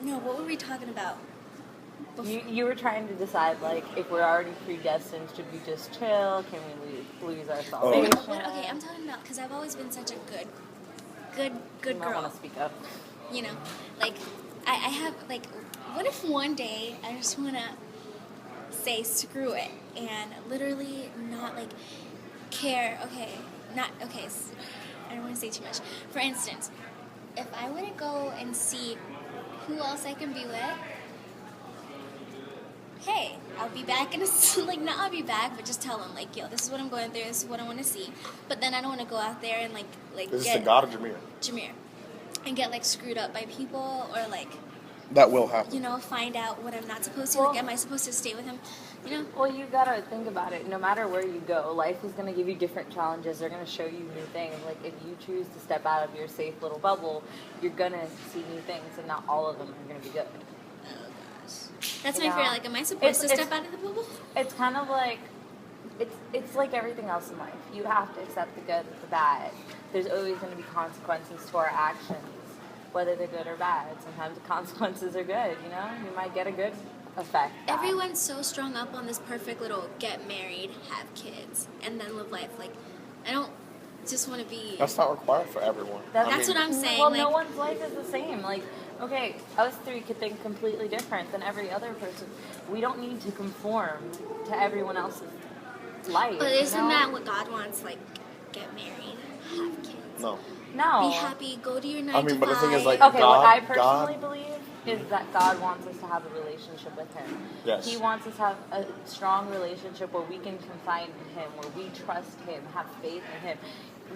No, what were we talking about? You were trying to decide, like, if we're already predestined, should we just chill? Can we lose our salvation? Okay, I'm talking about, because I've always been such a good You might girl. want to speak up. You know, like, I have, like, what if one day I just want to say screw it and literally not, like, care, I don't want to say too much. For instance, if I were to go and see who else I can be with, hey, I'll be back in like, not I'll be back, but just tell them, like, yo, this is what I'm going through, this is what I want to see. But then I don't want to go out there and, like Is get... this the God of Jameer? Jameer. And get, like, screwed up by people, or, like... That will happen. You know, find out what I'm not supposed to. Well, like, am I supposed to stay with him? You know? Well, you gotta think about it. No matter where you go, life is gonna give you different challenges. They're gonna show you new things. Like, if you choose to step out of your safe little bubble, you're gonna see new things, and not all of them are gonna be good. Oh, gosh. That's You my fear. know? Like, am I supposed to step out of the bubble? It's kind of like, it's like everything else in life. You have to accept the good with the bad. There's always going to be consequences to our actions, whether they're good or bad. Sometimes the consequences are good, you know? You might get a good effect. Everyone's so strung up on this perfect little get married, have kids, and then live life. Like, I don't just want to be... That's not required for everyone. That's what I'm saying. Well, like, no one's life is the same. Like, okay, us three could think completely different than every other person. We don't need to conform to everyone else's life. But isn't you know? that what God wants? Like, get married, have kids. No. No. Be happy, go to your 9 I mean, to but the thing is, 5. like, Okay, God- what I personally God- believe is that God wants us to have a relationship with Him. Yes. He wants us to have a strong relationship where we can confide in Him, where we trust Him, have faith in Him.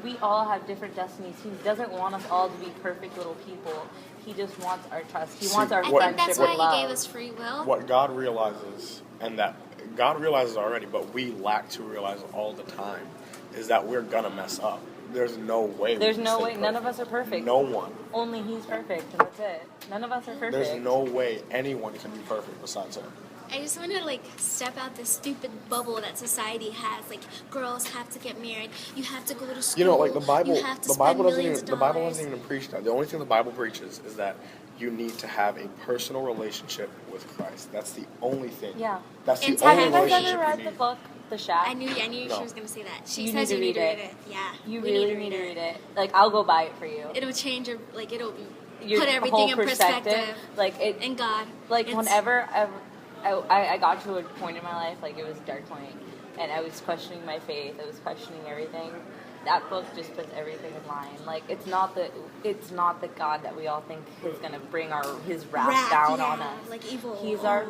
We all have different destinies. He doesn't want us all to be perfect little people. He just wants our trust. He wants our I friendship think that's and why love. He gave us free will. What God realizes, and that God realizes already, but we lack to realize all the time, is that we're gonna mess up. There's no way. There's we can no stay way. None of perfect. us are perfect. No one. Only He's perfect, and that's it. None of us are perfect. There's no way anyone can be perfect besides Him. I just want to, like, step out this stupid bubble that society has. Like, girls have to get married. You have to go to school. You know, like the Bible. You have to The spend Bible doesn't millions even. of The Bible dollars. doesn't even preach that. The only thing the Bible preaches is that you need to have a personal relationship with Christ. That's the only thing. Yeah. That's the And only Have you guys relationship ever read you the need. book, The Shack? I knew No. she was going to say that. She You says need you to need to read read it. it. Yeah. You we really need to read it. Like, I'll go buy it for you. It'll change your, like, it'll Your put everything whole in perspective. Like, it. And God. Like, It's- whenever I got to a point in my life, like, it was a dark point, and I was questioning my faith, I was questioning everything. That book just puts everything in line. Like, it's not the God that we all think is gonna bring his wrath down yeah, on us. like evil. He's our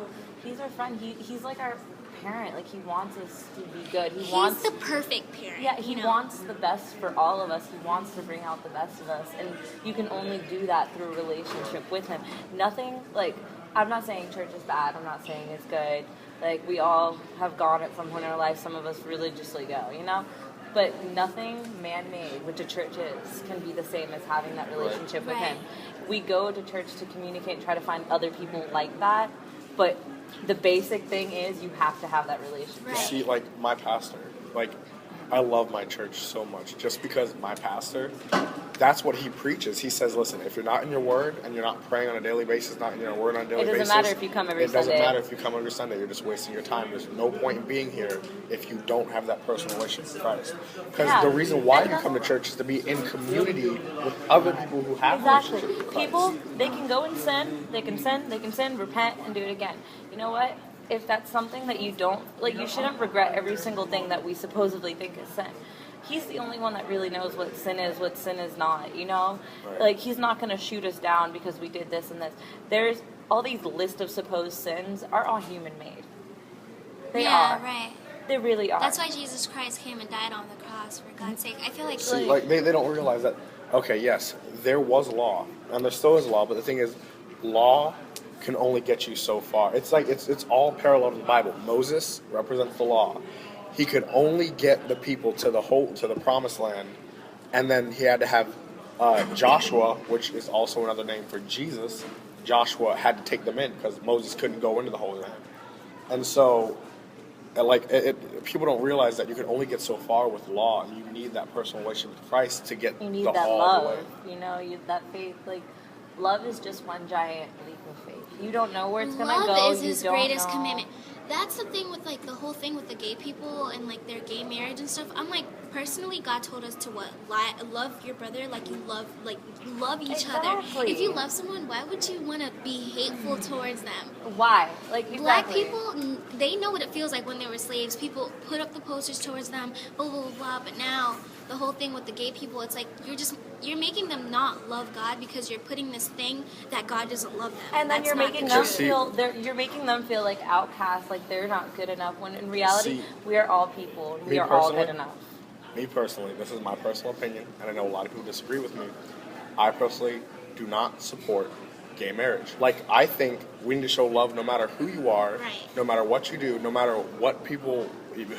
friend. He's like our parent. Like, he wants us to be good. He's the perfect parent. Yeah, he you know? wants the best for all of us. He wants to bring out the best of us. And you can only do that through a relationship with him. Nothing, like, I'm not saying church is bad. I'm not saying it's good. Like, we all have gone at some point in our life. Some of us religiously go, you know? But nothing man-made, which a church is, can be the same as having that relationship with him. We go to church to communicate and try to find other people like that. But the basic thing is you have to have that relationship. Right. See, like my pastor, like I love my church so much just because my pastor, that's what he preaches. He says, listen, if you're not in your word and you're not praying on a daily basis, not in your word on a daily basis. It doesn't matter if you come every It doesn't Sunday. matter if you come every Sunday. You're just wasting your time. There's no point in being here if you don't have that personal relationship with Christ. Because Yeah. the reason why And you come to church is to be in community with other people who have Exactly. relationships with Christ. People, they can go and sin, they can sin, repent, and do it again. You know what? If that's something that you don't, like, you shouldn't regret every single thing that we supposedly think is sin. He's the only one that really knows what sin is not, you know? Right. Like, he's not going to shoot us down because we did this and this. There's, all these list of supposed sins are all human-made. They yeah, are. right. They really are. That's why Jesus Christ came and died on the cross, for God's sake. I feel like... See, like they don't realize that. Okay, yes, there was law, and there still is law. But the thing is, law can only get you so far. It's like it's all parallel to the Bible. Moses represents the law. He could only get the people to the promised land, and then he had to have Joshua, which is also another name for Jesus. Joshua had to take them in because Moses couldn't go into the Holy Land, and so. People don't realize that you can only get so far with law, and you need that personal relationship with Christ to get You need the that all love, the way. you know, that faith. Like, love is just one giant leap of faith. You don't know where it's gonna Love go. is you his don't greatest know. commandment. That's the thing with like the whole thing with the gay people and like their gay marriage and stuff. I'm like, personally, God told us to what? Love your brother like you love each other. Exactly. If you love someone, why would you want to be hateful towards them? Why? Like exactly. Black people, they know what it feels like when they were slaves. People put up the posters towards them, blah blah blah. Blah. But now the whole thing with the gay people, it's like you're making them not love God because you're putting this thing that God doesn't love them. And then That's you're not making the them truth. you're making them feel like outcasts, like they're not good enough. When in reality, See, we are all people. And we me are all good personally- enough. Me personally, this is my personal opinion, and I know a lot of people disagree with me. I personally do not support gay marriage. Like, I think we need to show love no matter who you are, Right. no matter what you do, no matter what people,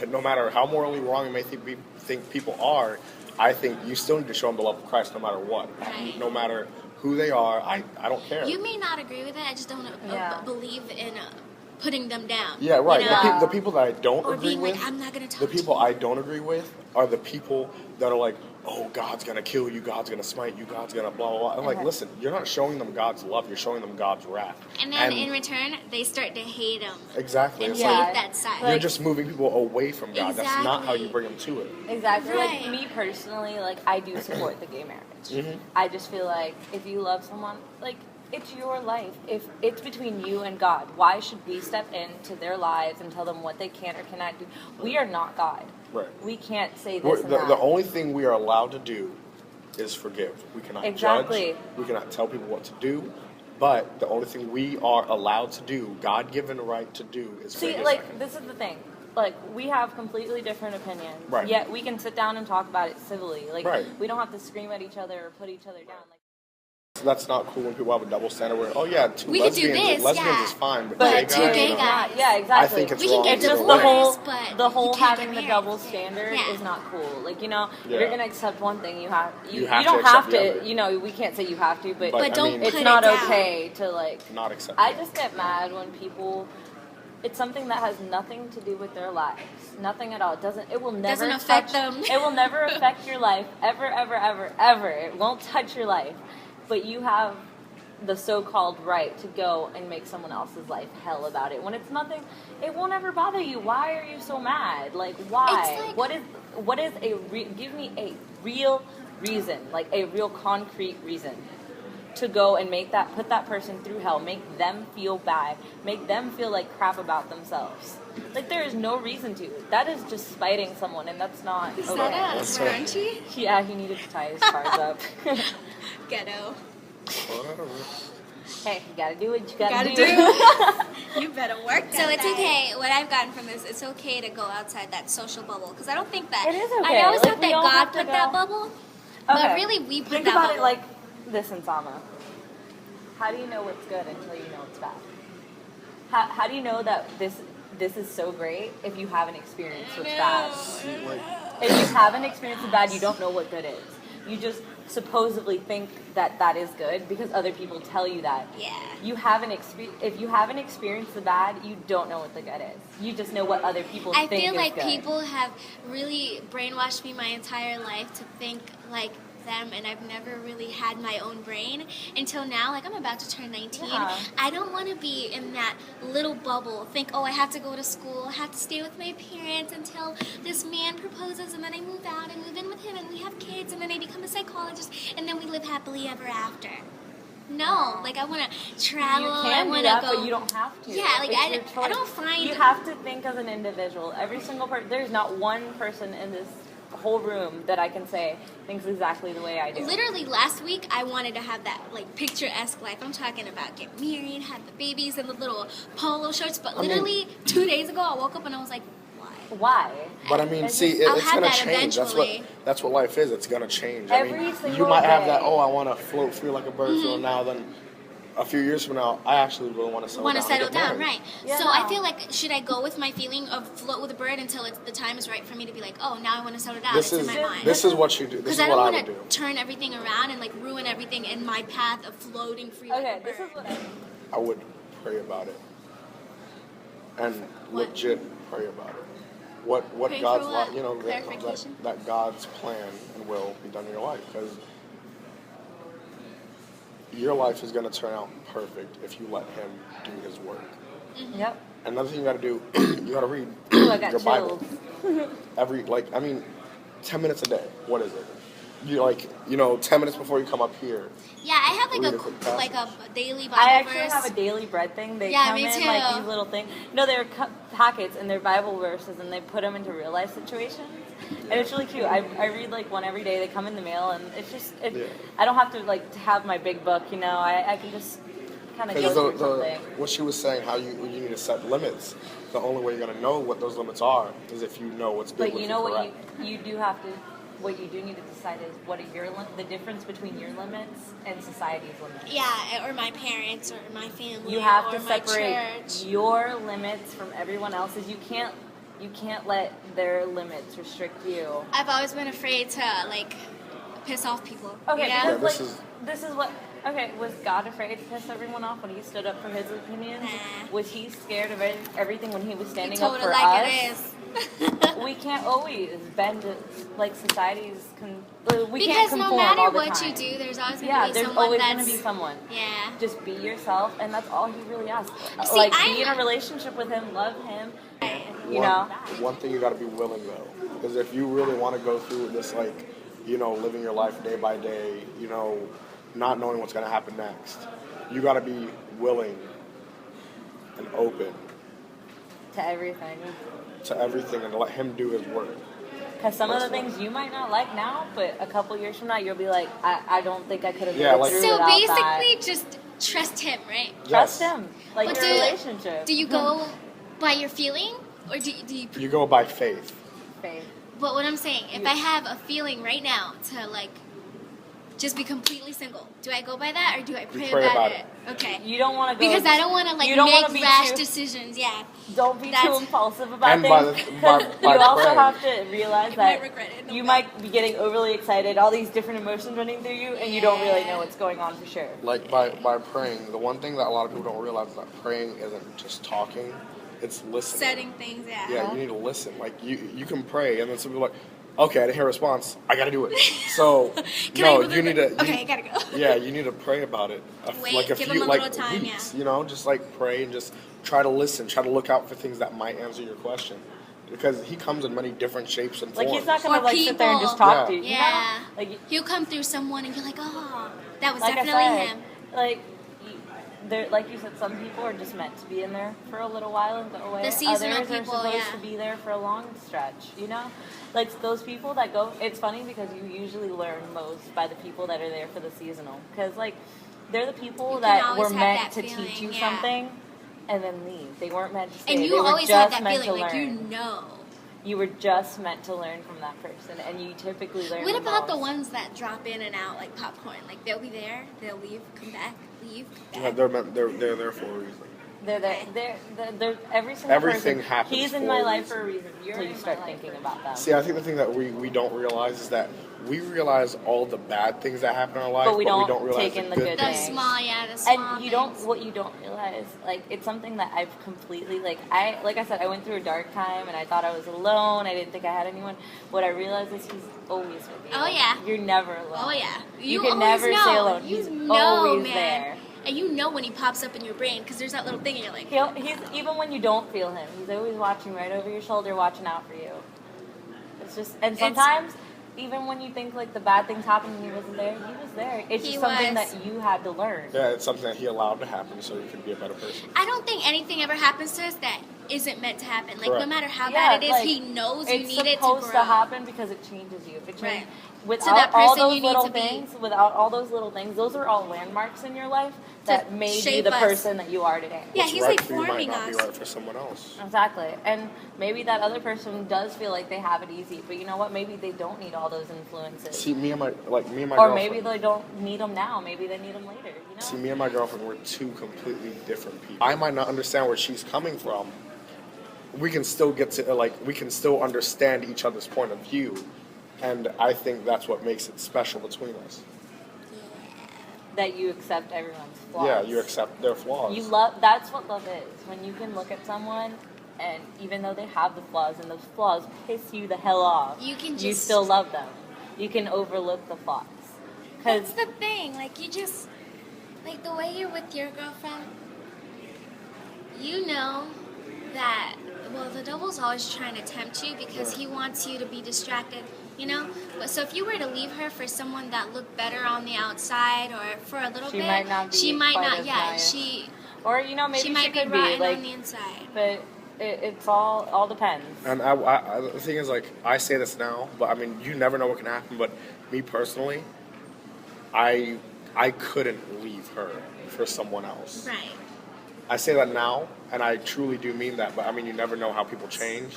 no matter how morally wrong you may think people are. I think you still need to show them the love of Christ no matter what. Right. No matter who they are, I don't care. You may not agree with it. I just don't Yeah. believe in putting them down. Yeah, right. You know? The people that I don't Or agree being with, like, I'm not gonna talk the to people you. I don't agree with are the people that are like, oh, God's gonna kill you, God's gonna smite you, God's gonna blah blah blah. I'm like, Okay. listen, you're not showing them God's love, you're showing them God's wrath. And then in return, they start to hate him. Exactly. And It's take like that side. you're just moving people away from God. That's not how you Exactly. bring them to it. Exactly. Like Right. me personally, like I do support the gay marriage. Mhm. I just feel like if you love someone, like it's your life. If it's between you and God, why should we step into their lives and tell them what they can or cannot do? We are not God. Right. We can't say We're- this and the, that. the only thing we are allowed to do is forgive. We cannot Exactly. judge. We cannot tell people what to do. But the only thing we are allowed to do, God-given right to do, is See, forgive. like this is the thing. Like we have completely different opinions. Right. Yet we can sit down and talk about it civilly. Like Right. we don't have to scream at each other or put each other down. Like, That's not cool when people have a double standard where, oh yeah, We could do this, lesbians yeah. is fine, but, But two gay no. guys. Yeah, exactly. I think it's We can wrong. get It's just either the way. whole, but the whole you can't having get the married. double standard Yeah. is not cool. Like if Yeah. you're gonna accept one thing, you have You have to don't accept have the to. other. You know, we can't say you have to, but, But I don't mean, put it's it not down. okay to like. not acceptable. I just get mad when people. It's something that has nothing to do with their lives, nothing at all. It doesn't. It will never Doesn't affect touch, them. It will never affect your life ever, ever, ever, ever. It won't touch your life, but you have the so-called right to go and make someone else's life hell about it when it's nothing. It won't ever bother you. Why are you so mad? Like why? It's like- what is give me a real reason, like a real concrete reason to go and put that person through hell, make them feel bad, make them feel like crap about themselves. Like there is no reason to. That is just spiting someone, and that's not Is okay. that a That's scrunchie? Yeah, he needed to tie his cards up. Ghetto. Whatever. Hey, you gotta do what you gotta, Gotta do. You better work. So it's okay. What I've gotten from this, it's okay to go outside that social bubble because I don't think that. It is okay. I always Like, thought we that all God have to put that go- bubble, but really we put Think that about bubble. it like this, Insama. How do you know what's good until you know it's bad? How do you know that this is so great if you haven't experienced what's bad? Like, If you haven't experienced the bad, you don't know what good is. You just supposedly think that is good because other people tell you that. Yeah. If you haven't experienced the bad, you don't know what the good is. You just know what other people I think feel is like good. people have really brainwashed me my entire life to think like them, and I've never really had my own brain until now. Like I'm about to turn 19. Yeah. I don't want to be in that little bubble. Think, oh, I have to go to school, I have to stay with my parents until this man proposes, and then I move out and move in with him, and we have kids, and then I become a psychologist, and then we live happily ever after. No, like I want to travel. You I can do want that, to go. but you don't have to. Yeah, like It's I your choice. don't find. You have to think as an individual. Every single person. There's not one person in this whole room that I can say thinks exactly the way I do. Literally last week, I wanted to have that like picturesque life. I'm talking about get married, have the babies, and the little polo shirts. But literally 2 days ago, I woke up and I was like, why? Why? but I mean, It's see, just- I'll it's have gonna that change. eventually. That's what life is. It's gonna change. Every I mean, you single might have that. day. Oh, I want to float free like a bird. Mm-hmm. Feeling now, then a few years from now, I actually really want to settle Want down. to settle and get down, married. right? So Yeah. I feel like should I go with my feeling of float with a bird until the time is right for me to be like, oh, now I want to settle down. This it's is in my mind. this is what you do. This Because is I what don't I want would do. to turn everything around and like ruin everything in my path of floating free. like Okay, a this bird. is what I. I would pray about it, and What? legit pray about it. What Pray God's for what? that, that God's plan and will be done in your life, because your life is going to turn out perfect if you let him do his work. Yep. Another thing you got to do, you got to read Ooh, I got your Bible. chills. 10 minutes a day. What is it? 10 minutes before you come up here. Yeah, I have Read a quick like a passage. daily Bible I actually verse. have a daily bread thing. They Yeah, come me in too. like these little things. No, they're packets and they're Bible verses, and they put them into real life situations. And it's really cute. I read like one every day. They come in the mail, and it's just Yeah. I don't have to like to have my big book. You know, I can just kind of go Because through something. what she was saying, how you need to set limits. The only way you're going to know what those limits are is if you know what's But biblically you know what correct. you do have to. What you do need to decide is what are the difference between your limits and society's limits. Yeah, or my parents, or my family, You have or to my separate church. your limits from everyone else's. You can't let their limits restrict you. I've always been afraid to like piss off people. Okay, you know? because Yeah, this is what. Okay, was God afraid to piss everyone off when he stood up for his opinions? Nah. Was he scared of everything when he was You standing told up it for like us? it is. We can't always bend to, like society's. We Because can't no conform matter all the what time. you do, there's always going to Yeah, be there's someone always that's going to be someone. Yeah. Just be yourself, and that's all he really asks. See, Like, I'm- be in a relationship with him, love him. You one, know. One thing you got to be willing though, because if you really want to go through this, living your life day by day, not knowing what's going to happen next, you got to be willing and open To everything. to everything and let him do his work. Because some of the That's things you might not like now, but a couple years from now, you'll be like, I don't think I could have Yeah, made it like- through So without basically, that. just trust him, right? Trust Yes. him. Like But your relationship. Do you go by your feeling, or do you? You go by faith. Faith. But what I'm saying, if I have a feeling right now to like just be completely single, do I go by that, or do I pray, pray about it? Okay. You don't want to go. Because I don't want to like you don't wanna make be rash too- decisions. Yeah. Don't be too That's- impulsive about And by things. the- Because by you also praying. have to realize You that might regret it, no you doubt. might be getting overly excited, all these different emotions running through you, and you don't really Yeah. know what's going on for sure. Like by praying, the one thing that a lot of people don't realize is that praying isn't just talking, it's listening. Setting things. Yeah. Yeah, you need to listen. Like you can pray, and then some people are like, okay, I didn't hear a response. I got to do it. So Can I no, move you it? need to. Okay, I gotta go. Yeah, you need to pray about it. Wait, like a give few, them a like little time, weeks. yeah. Just like pray and just try to listen. Try to look out for things that might answer your question, because he comes in many different shapes and Like forms. he's not gonna Or like sit there and just people. talk to Yeah. you. Yeah. You know? Like He'll come through someone, and you're like, oh, that was like I definitely said, him. like there, like you said, some people are just meant to be in there for a little while and go away. The seasonal Others people, are supposed yeah. to be there for a long stretch. You know, like those people that go. It's funny because you usually learn most by the people that are there for the seasonal, because like they're the people You can that always were have meant that to feeling, teach you yeah. something. And then leave. They weren't meant to stay. And They you were always just have that meant feeling, to like you learn. know. You were just meant to learn from that person, and you typically learn. What about the most. ones that drop in and out like popcorn? Like they'll be there, they'll leave, come back, leave, come Yeah, back. they're there for a reason. They're there. They're every single Everything person. happens He's in for my a life reason. for a reason. Until you start thinking about them. See, I think the thing that we don't realize is that we realize all the bad things that happen in our life, But we don't realize take in the good The things. small, yeah, the small. And you don't. things. What you don't realize, like it's something that I've completely like. I said, I went through a dark time, and I thought I was alone. I didn't think I had anyone. What I realized is he's always with you. Oh, yeah. You're never alone. Oh yeah, You always can never know. stay alone. You He's know, always man. there. And you know when he pops up in your brain because there's that little thing, and you're like, He's even when you don't feel him, he's always watching right over your shoulder, watching out for you. It's just, and sometimes, even when you think like the bad things happened and he wasn't there, he was there. It's He just something was. that you had to learn. Yeah, it's something that he allowed to happen so you could be a better person. I don't think anything ever happens to us that isn't meant to happen. Like no Correct. matter how Yeah, bad it is, like, he knows you It's need it to supposed grow. to happen because it changes you. If it changes, Right. without that all person those you need little to be. things, without all those little things, those are all landmarks in your life that made you shape the us. person that you are today. Yeah, What's he's right like for you might forming not be us. right for someone else. Exactly. And maybe that other person does feel like they have it easy, but you know what? Maybe they don't need all those influences. See, me and my or girlfriend. maybe they don't need them now. Maybe they need them later. You know? See, me and my girlfriend, we're two completely different people. I might not understand where she's coming from. We can still get to, we can still understand each other's point of view. And I think that's what makes it special between us. That you accept everyone's flaws. Yeah, you accept their flaws. You love. That's what love is. When you can look at someone, and even though they have the flaws, and those flaws piss you the hell off, You can you just- still love them. You can overlook the flaws. That's Because the thing. Like you just like the way you're with your girlfriend, you know that, well, the devil's always trying to tempt you because he wants you to be distracted, you know? But so if you were to leave her for someone that looked better on the outside or for a little She bit, might not be she might quite not, as yeah, nice. Or, you know, maybe she might be could rotten like, on the inside. but it's all depends. And the thing is, like, I say this now, but I mean, you never know what can happen. But me personally, I couldn't leave her for someone else. Right. I say that now, and I truly do mean that. But I mean, you never know how people change.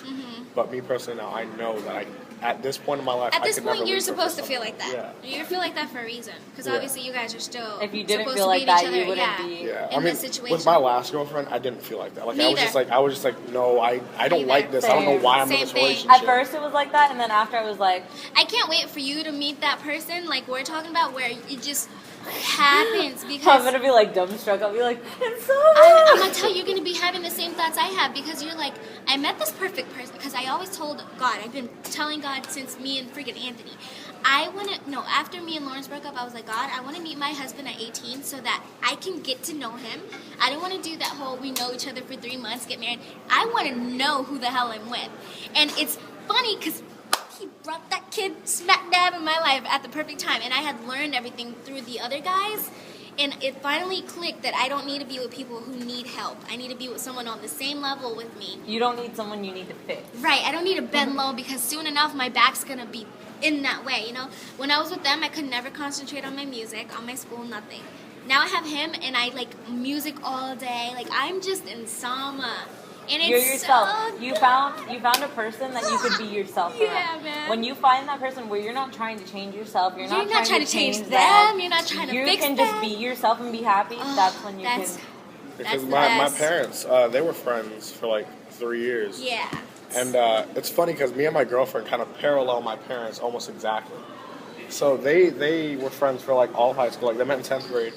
But me personally, now I know that at this point in my life, At I this could point, never you're leave her for supposed to feel someone. like that. Yeah. You feel like that for a reason, because Yeah. obviously you guys are still If you didn't supposed feel to like be that, with each you other. wouldn't Yeah. be. Yeah, In I mean, this situation. with my last girlfriend, I didn't feel like that. Like I was Neither. just like, no, I don't Neither. like this. I don't know Same. why I'm in Same this thing. relationship. At first it was like that, and then after I was like, I can't wait for you to meet that person, like we're talking about, where it just happens I'm because gonna be like dumbstruck. I'll be like, it's so I'm good. gonna tell you, you're gonna be having the same thoughts I have because you're like, I met this perfect person. Because I always told God, I've been telling God since me and freaking Anthony, after me and Lawrence broke up, I was like, God, I want to meet my husband at 18 so that I can get to know him. I don't want to do that whole we know each other for 3 months, get married. I want to know who the hell I'm with. And it's funny because he brought that kid smack dab in my life at the perfect time. And I had learned everything through the other guys. And it finally clicked that I don't need to be with people who need help. I need to be with someone on the same level with me. You don't need someone you need to fix. Right, I don't need to bend low because soon enough my back's gonna be in that way, you know? When I was with them, I could never concentrate on my music, on my school, nothing. Now I have him and I like music all day. Like I'm just in Sama. And it's You're yourself. so You good. found a person that you could be yourself Yeah, around. man. When you find that person where you're not trying to change yourself, you're not trying to change them, You're not trying to you fix can them. just be yourself and be happy. Oh, that's when you that's- can. Because That's the my best. parents, they were friends for like 3 years. Yeah. And it's funny because me and my girlfriend kind of parallel my parents almost exactly. So they were friends for like all of high school. Like they met in 10th grade.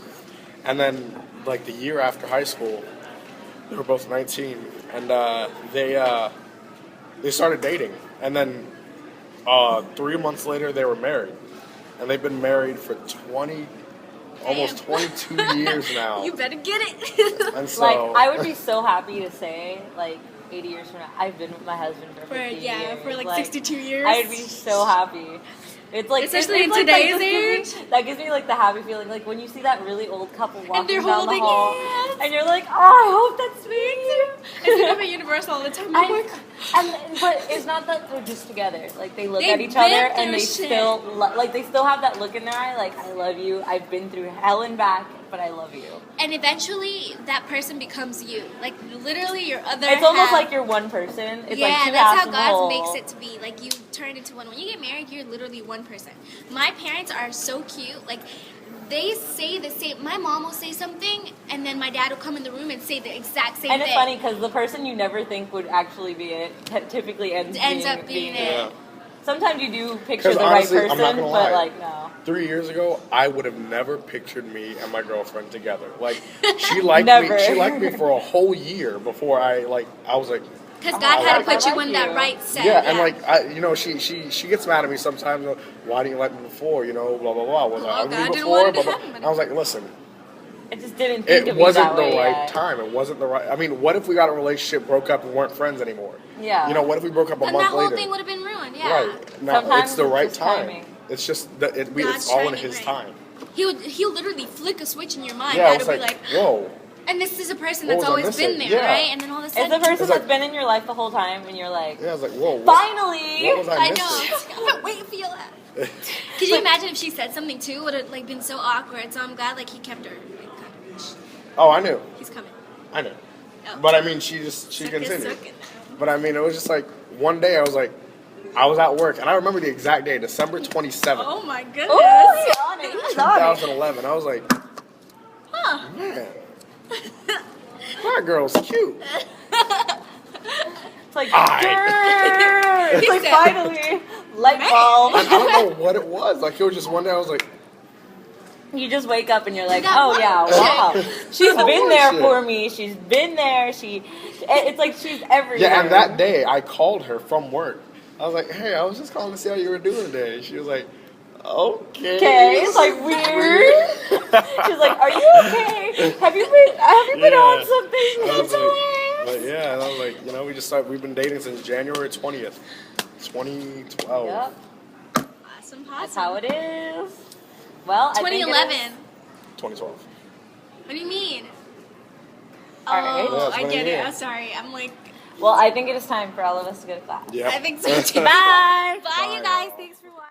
And then like the year after high school, they were both 19. And they started dating. And then 3 months later, they were married. And they've been married for almost 22 years now. You better get it. And so, Like, I would be so happy to say, like, 80 years from now, I've been with my husband for 50 years. for like 62 years. I'd be so happy. It's like, Especially in like, today's that gives me like the happy feeling, like when you see that really old couple walking they're down the holding hall, hands. and you're like, oh, I hope that's me. I see them at Universal all the time. I'm like, But it's not that they're just together. Like they look They've at each other been and through they shit. still like they still have that look in their eye. Like I love you. I've been through hell and back, but I love you. and eventually that person becomes you. Like literally your other It's almost half. like you're one person. It's yeah, like two that's halves how of a God whole. makes it to be. Like you turn into one. When you get married, you're literally one person. My parents are so cute. Like they say the same. My mom will say something, and then my dad will come in the room and say the exact same And thing. it's funny because the person you never think would actually be it typically ends up being it. yeah. Sometimes you do picture 'Cause the honestly, right I'm person, not gonna but lie. like no. 3 years ago, I would have never pictured me and my girlfriend together. Like she liked Never. me. She liked me for a whole year before I was like. Because oh, God I had to like- put I you like in that you. right set. Yeah, and like she gets mad at me sometimes. Why didn't you like me before? You know, blah blah blah. Was I Oh, ugly God didn't before? want it to Blah, blah. happen. And I was like, listen, I just didn't think it of you wasn't that the way right yet. time. It wasn't the right. I mean, what if we got a relationship, broke up, and weren't friends anymore? Yeah. You know, what if we broke up a Then month that whole later? thing would have been ruined. Yeah. Right. No, Sometimes it's the it's right just time. timing. It's just that it's God's all in timing, His right. time. He'll literally flick a switch in your mind. Yeah, I That'll was be like, like, whoa. and this is a person What that's was I always been missing? there, Yeah. right? And then all of a It's sudden, the person It's that's like- been in your life the whole time, and you're like, Yeah, I was like, whoa. finally. What was I I missing? know. I've been waiting for you. Could you imagine if she said something too? Would have like been so awkward. So I'm glad like he kept her. Like, Oh, I knew. he's coming. I knew. Oh. But I mean, she Suck it, continued. suck it. But I mean, it was just like one day I was like, I was at work, and I remember the exact day, December 27th, Oh my goodness. Oh, he's on it. He's on it. 2011. I was like, Huh. man, that girl's cute. It's like, I- "Grrr." It's He like said, finally, light bulb. And I don't know what it was. Like, it was just one day I was like, You just wake up and you're like, That oh one yeah, chick. wow. She's That been one there chick. for me. She's been there. It's like she's everywhere. yeah. And that day I called her from work. I was like, hey, I was just calling to see how you were doing today. She was like, okay. Okay, it's like weird. She's like, "Are you okay? Have you been on something?" I was That's like, hilarious. but yeah, and I was like, you know, we've been dating since January 20th, 2012. Yep, Awesome, that's awesome. how it is. Well, I think it 2011. is- 2012. What do you mean? All right. Oh, Yeah, it's I one get it. year. I'm sorry. I'm like, Well, I think it is time for all of us to go to class. Yeah. I think so too. Bye. Bye, you guys. Thanks for watching.